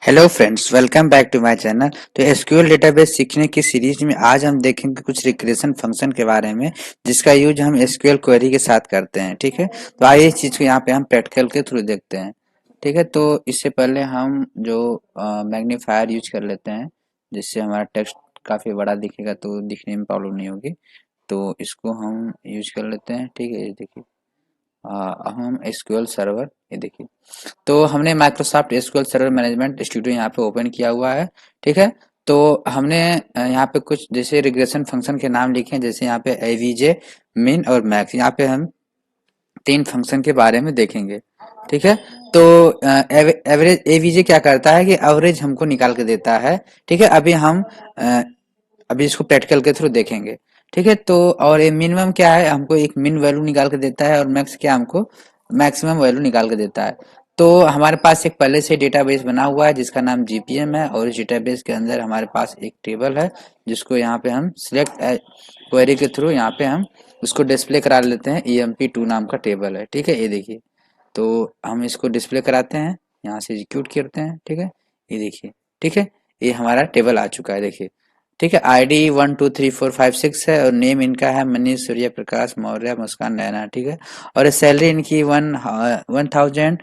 Hello friends, welcome back to my channel. तो SQL database सीखने की सीरीज में आज हम देखेंगे कुछ रिग्रेशन फंक्शन के बारे में, जिसका यूज हम एसक्यूएल क्वेरी के साथ करते हैं। ठीक है, तो आइए इस चीज को यहाँ पे हम प्रैक्टिकल के थ्रू देखते हैं। ठीक है, तो इससे पहले हम जो मैग्नीफायर यूज कर लेते हैं, जिससे हमारा टेक्स्ट काफी बड़ा दिखेगा, तो दिखने में प्रॉब्लम नहीं होगी। तो इसको हम यूज कर लेते हैं। ठीक है, ये देखिए, हम एसक्यूएल सर्वर, ये देखिए, तो हमने Microsoft SQL server management studio यहाँ पे ओपन किया हुआ है। ठीक है, तो हमने यहाँ पे कुछ जैसे रिग्रेशन फंक्शन के नाम लिखे हैं, जैसे यहाँ पे एवीजे, मिन और मैक्स। यहाँ पे हम तीन फंक्शन के बारे में देखेंगे। ठीक है, तो एवरेज एवीजे क्या करता है कि एवरेज हमको निकाल के देता है। ठीक है, अभी इसको प्रैक्टिकल के थ्रू देखेंगे। ठीक है, तो और ये मिनिमम क्या है, हमको एक मिन वैल्यू निकाल के देता है, और मैक्स क्या हमको मैक्सिमम वैल्यू निकाल के देता है। तो हमारे पास एक पहले से डेटाबेस बना हुआ है जिसका नाम जीपीएम है, और इस डेटाबेस के अंदर हमारे पास एक टेबल है, जिसको यहाँ पे हम सिलेक्ट क्वेरी के थ्रू यहाँ पे हम उसको डिस्प्ले करा लेते हैं। EMP2 नाम का टेबल है। ठीक है, ये देखिए, तो हम इसको डिस्प्ले कराते हैं, यहाँ से एग्जीक्यूट करते हैं। ठीक है, ये देखिए, ठीक है, ये हमारा टेबल आ चुका है, देखिए। ठीक है, ID 1 2 3 4 5 6 है, और नेम इनका है मनीष सूर्य प्रकाश मौर्य मुस्कान नैना। ठीक है, और सैलरी इनकी 1000,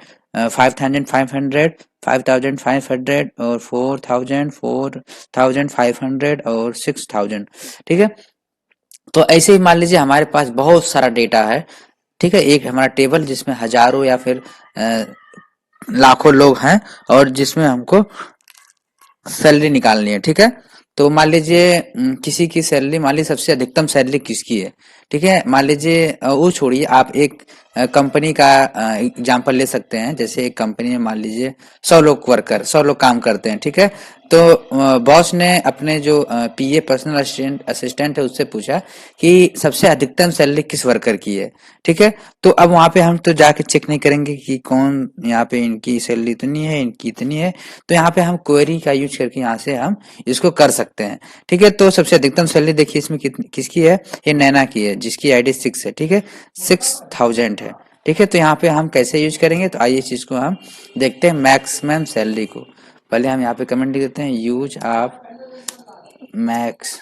5500, 5500 और 4500 और 6000। ठीक है, तो ऐसे ही मान लीजिए हमारे पास बहुत सारा डेटा है। ठीक है, एक हमारा टेबल जिसमें हजारों या फिर लाखों लोग हैं, और जिसमें हमको सैलरी निकालनी है। ठीक है, तो मान लीजिए किसी की सैलरी, मान लीजिए सबसे अधिकतम सैलरी किसकी है। ठीक है, मान लीजिए वो छोड़िए, आप एक कंपनी का एग्जांपल ले सकते हैं। जैसे एक कंपनी में मान लीजिए 100 लोग काम करते हैं। ठीक है, तो बॉस ने अपने जो PA पर्सनल असिस्टेंट असिस्टेंट है उससे पूछा कि सबसे अधिकतम सैलरी किस वर्कर की है। ठीक है, तो अब वहां पे हम तो जाके चेक नहीं करेंगे कि कौन, यहाँ पे इनकी सैलरी इतनी है, इनकी इतनी है। तो यहाँ पे हम क्वेरी का यूज करके यहाँ से हम इसको कर सकते हैं। ठीक है, तो सबसे अधिकतम सैलरी देखिए इसमें किसकी है, ये नैना की है, जिसकी ID 6 है। ठीक है, 6000 है। ठीक है, तो यहाँ पे हम कैसे यूज करेंगे, तो आइए इस चीज को हम देखते हैं, मैक्सिमम सैलरी को। पहले हम यहाँ पे कमेंट लिख देते हैं, यूज ऑफ मैक्स।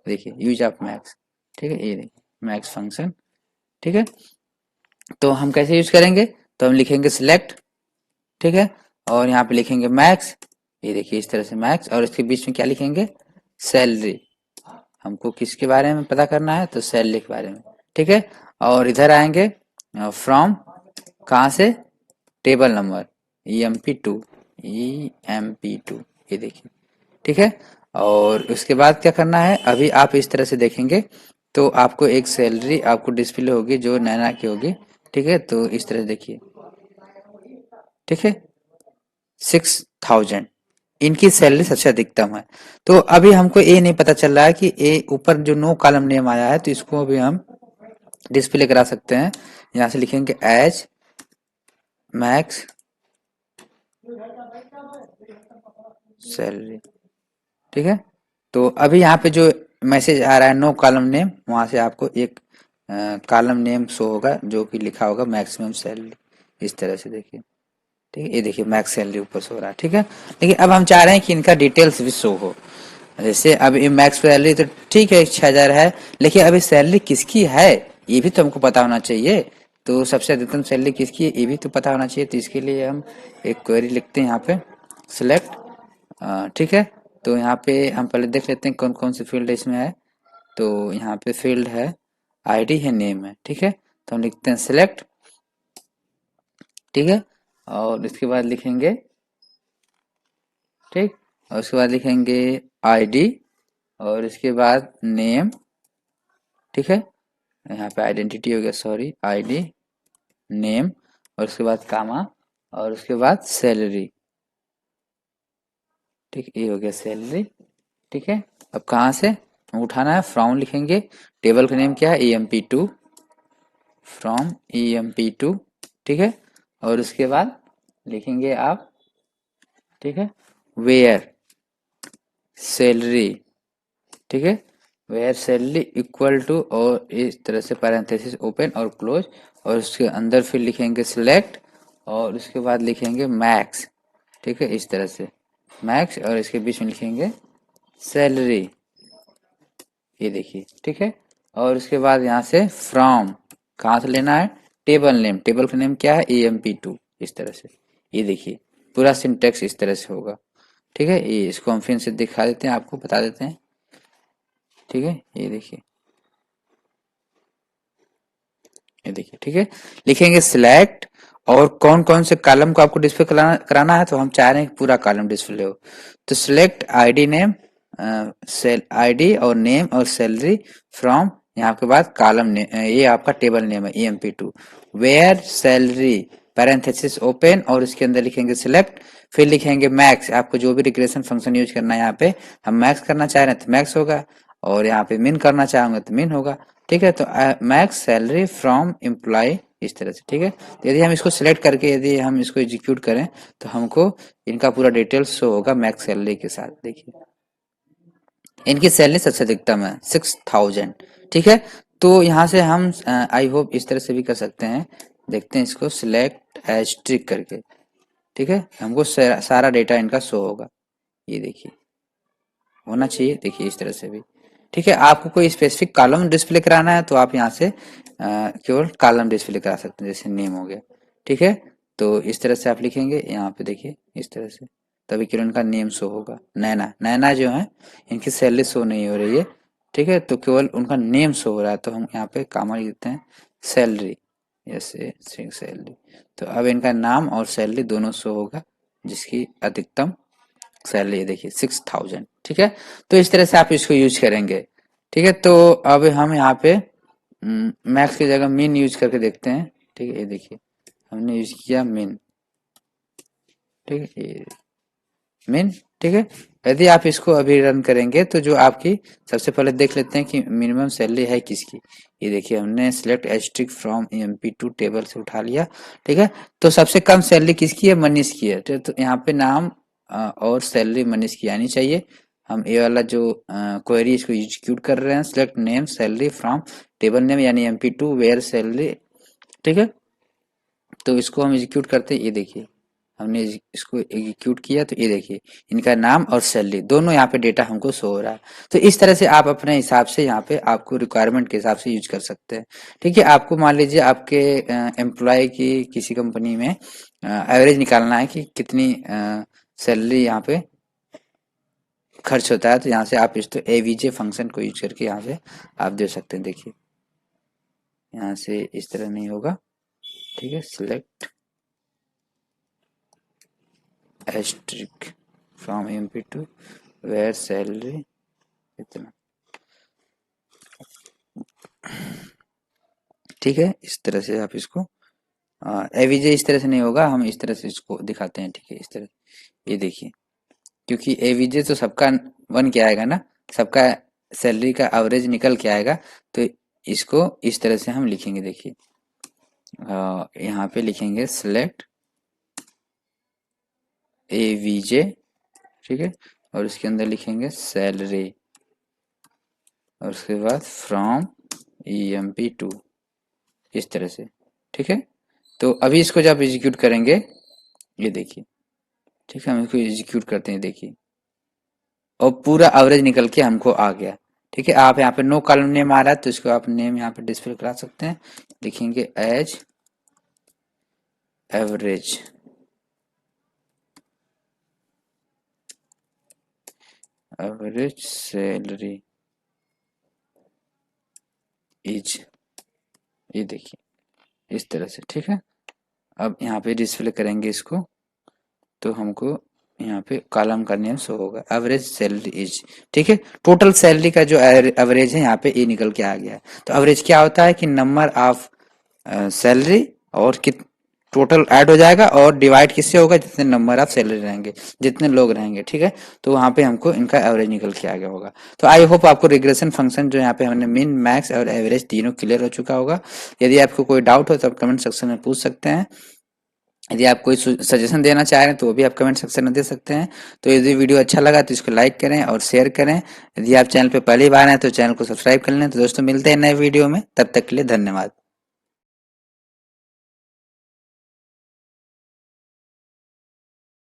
देखिए, यूज ऑफ मैक्स। ठीक है, ये देखिए मैक्स फंक्शन। ठीक है, तो हम कैसे यूज करेंगे, तो हम लिखेंगे सिलेक्ट। ठीक है, और यहाँ पे लिखेंगे मैक्स। ये देखिए इस तरह से मैक्स, और इसके बीच में क्या लिखेंगे, सैलरी। हमको किसके बारे में पता करना है, तो सैलरी के बारे में। ठीक है, और इधर आएंगे फ्रॉम, कहाँ से, टेबल नंबर EMP2, EMP2, ये देखिए। ठीक है, और उसके बाद क्या करना है, अभी आप इस तरह से देखेंगे तो आपको एक सैलरी आपको डिस्प्ले होगी जो नैना की होगी। ठीक है, तो इस तरह से देखिए। ठीक है, 6000 इनकी सैलरी सबसे अधिकतम है। तो अभी हमको ये नहीं पता चल रहा है कि ये ऊपर जो नो कॉलम नेम आया है, तो इसको अभी हम डिस्प्ले करा सकते हैं। यहाँ से लिखेंगे एज मैक्स सैलरी। ठीक है, तो अभी यहाँ पे जो मैसेज आ रहा है नो कॉलम नेम, वहां से आपको एक कॉलम नेम शो होगा जो कि लिखा होगा मैक्सिमम सैलरी। इस तरह से देखिए। ठीक है, ये देखिए मैक्स सैलरी ऊपर शो हो रहा है। ठीक है, लेकिन अब हम चाह रहे हैं कि इनका डिटेल्स भी शो हो। जैसे अब ये मैक्स सैलरी तो ठीक है 6000 है, लेकिन अभी सैलरी किसकी है ये भी तो हमको पता होना चाहिए। तो सबसे अधिकतम सैलरी किसकी है ये भी तो पता होना चाहिए। तो इसके लिए हम एक क्वेरी लिखते हैं यहाँ पे, सिलेक्ट। ठीक है, तो यहाँ पे हम पहले देख लेते हैं कौन कौन से फील्ड इसमें है। तो यहाँ पे फील्ड है, ID है, नेम है। ठीक है, तो हम लिखते हैं सिलेक्ट। ठीक है, और इसके बाद लिखेंगे, ठीक, और उसके बाद लिखेंगे ID, और इसके बाद नेम। ठीक है, यहाँ पे आइडेंटिटी हो गया, सॉरी, ID नेम, और उसके बाद कामा, और उसके बाद सैलरी। ठीक, ये हो गया सैलरी। ठीक है, अब कहाँ से उठाना है, फ्रॉम लिखेंगे। टेबल का नेम क्या है, EMP2, फ्रॉम EMP2। ठीक है, और उसके बाद लिखेंगे आप, ठीक है, वेयर सैलरी। ठीक है, वेयर सैलरी इक्वल टू, और इस तरह से पैरेंथेसिस ओपन और क्लोज, और उसके अंदर फिर लिखेंगे सिलेक्ट, और उसके बाद लिखेंगे मैक्स। ठीक है, इस तरह से मैक्स और इसके बीच में लिखेंगे सैलरी, ये देखिए, ठीक है। और उसके बाद यहाँ से फ्रॉम कहाँ से लेना है, टेबल नेम, टेबल का नेम क्या है EMP2, इस तरह से, ये देखिए पूरा सिंटेक्स इस तरह से होगा। ठीक है, ये इसको हम फिर से दिखा देते हैं, आपको बता देते हैं। ठीक है, ये देखिए, ये देखिए, ठीक है। लिखेंगे सिलेक्ट, और कौन कौन से कॉलम को आपको डिस्प्ले कराना है, तो हम चाह रहे हैं कि पूरा कॉलम डिस्प्ले हो। तो select ID name, sale ID और नेम और सैलरी फ्रॉम, यहाँ के बाद कॉलम, ये आपका टेबल नेम है EMP2, where salary parenthesis open, और इसके अंदर लिखेंगे सिलेक्ट, फिर लिखेंगे मैक्स, आपको जो भी रिग्रेशन फंक्शन यूज करना है, यहाँ पे हम मैक्स करना चाह रहे हैं तो मैक्स होगा, और यहाँ पे मिन करना चाहेंगे तो मिन होगा। ठीक है, तो मैक्स सैलरी फ्रॉम एम्प्लॉय, इस तरह से। ठीक है, तो यदि हम इसको सिलेक्ट करके यदि हम इसको एग्जीक्यूट करें तो हमको इनका पूरा डिटेल्स शो होगा मैक्स सैलरी के साथ। देखिए, इनकी सैलरी सबसे अधिकतम है 6000। ठीक है, तो यहाँ से हम आई होप इस तरह से भी कर सकते हैं। देखते हैं इसको सिलेक्ट एस्ट्रिक करके। ठीक है, हमको सारा डेटा इनका शो होगा, ये देखिए होना चाहिए, देखिए इस तरह से भी। ठीक है, आपको कोई स्पेसिफिक कॉलम डिस्प्ले कराना है तो आप यहाँ से केवल कॉलम डिस्प्ले करा सकते हैं, जैसे नेम हो गया। ठीक है, तो इस तरह से आप लिखेंगे यहाँ पे, देखिए इस तरह से, तभी केवल इनका नेम शो होगा। नैना, नैना जो है इनकी सैलरी शो नहीं हो रही है। ठीक है, तो केवल उनका नेम शो हो रहा है, तो हम यहाँ पे कामा लिख देते हैं सैलरी, जैसे सैलरी। तो अब इनका नाम और सैलरी दोनों शो होगा, जिसकी अधिकतम सैलरी देखिए 6000। ठीक है, तो इस तरह से आप इसको यूज करेंगे। ठीक है, तो अब हम यहाँ पे मैक्स की जगह मिन यूज करके देखते हैं। ठीक है, ये देखिए हमने यूज किया मिन। ठीक है, ये मिन। ठीक है, यदि आप इसको अभी रन करेंगे तो जो आपकी, सबसे पहले देख लेते हैं कि मिनिमम सैलरी है किसकी। ये देखिए हमने select asterisk from EMP2 table से उठा लिया। ठीक है, तो सबसे कम सैलरी किसकी है, मनीष की है। तो यहाँ पे नाम और सैलरी मनीष की आनी चाहिए। हम ये वाला जो क्वेरी इसको एग्जीक्यूट कर रहे हैं, select name salary from table name यानी EMP2 वेयर सैलरी। ठीक है, तो इसको हम एग्जीक्यूट करते हैं, ये देखिए हमने इसको एग्जीक्यूट किया, तो ये देखिए इनका नाम और सैलरी दोनों यहाँ पे डेटा हमको शो हो रहा है। तो इस तरह से आप अपने हिसाब से यहाँ पे आपको रिक्वायरमेंट के हिसाब से यूज कर सकते हैं। ठीक है, आपको मान लीजिए आपके एम्प्लॉय की किसी कंपनी में एवरेज निकालना है कि कितनी सैलरी यहाँ पे खर्च होता है, तो यहाँ से आप इस तो AVJ फंक्शन को यूज करके यहाँ से आप दे सकते हैं। देखिए यहाँ से इस तरह नहीं होगा। ठीक है, select asterisk from EMP2 where salary इतना। ठीक है, इस तरह से आप इसको AVJ इस तरह से नहीं होगा, हम इस तरह से इसको दिखाते हैं। ठीक है, इस तरह, ये देखिए, क्योंकि AVJ तो सबका बन के आएगा ना, सबका सैलरी का एवरेज निकल के आएगा, तो इसको इस तरह से हम लिखेंगे। देखिए यहाँ पे लिखेंगे सिलेक्ट AVJ। ठीक है, और इसके अंदर लिखेंगे सैलरी, और उसके बाद फ्रॉम EMP2, इस तरह से। ठीक है, तो अभी इसको जब एग्जीक्यूट करेंगे, ये देखिए। ठीक है, हम इसको एग्जीक्यूट करते हैं, देखिए, और पूरा एवरेज निकल के हमको आ गया। ठीक है, आप यहाँ पे नो कॉलम नेम आ रहा है तो इसको आप नेम यहाँ पे डिस्प्ले करा सकते हैं। लिखेंगे as average, average salary is, ये देखिए इस तरह से। ठीक है, अब यहाँ पे डिस्प्ले करेंगे इसको, तो हमको यहाँ पे कॉलम का नेम शो होगा एवरेज सैलरी इज। ठीक है, टोटल सैलरी का जो एवरेज है यहाँ पे ये निकल के आ गया है। तो एवरेज क्या होता है कि नंबर ऑफ सैलरी और कित टोटल ऐड हो जाएगा, और डिवाइड किससे होगा, जितने नंबर ऑफ सैलरी रहेंगे, जितने लोग रहेंगे। ठीक है, तो वहां पे हमको इनका एवरेज निकल के आ गया होगा। तो आई होप आपको रिग्रेशन फंक्शन जो यहाँ पे हमने मिन मैक्स और एवरेज तीनों क्लियर हो चुका होगा। यदि आपको कोई डाउट हो तो आप कमेंट सेक्शन में पूछ सकते हैं। यदि आप कोई सजेशन देना चाह रहे हैं तो वो भी आप कमेंट सेक्शन में दे सकते हैं। तो यदि वीडियो अच्छा लगा तो इसको लाइक करें और शेयर करें। यदि आप चैनल पे पहली बार हैं तो चैनल को सब्सक्राइब कर लें। तो दोस्तों मिलते हैं नए वीडियो में, तब तक के लिए धन्यवाद।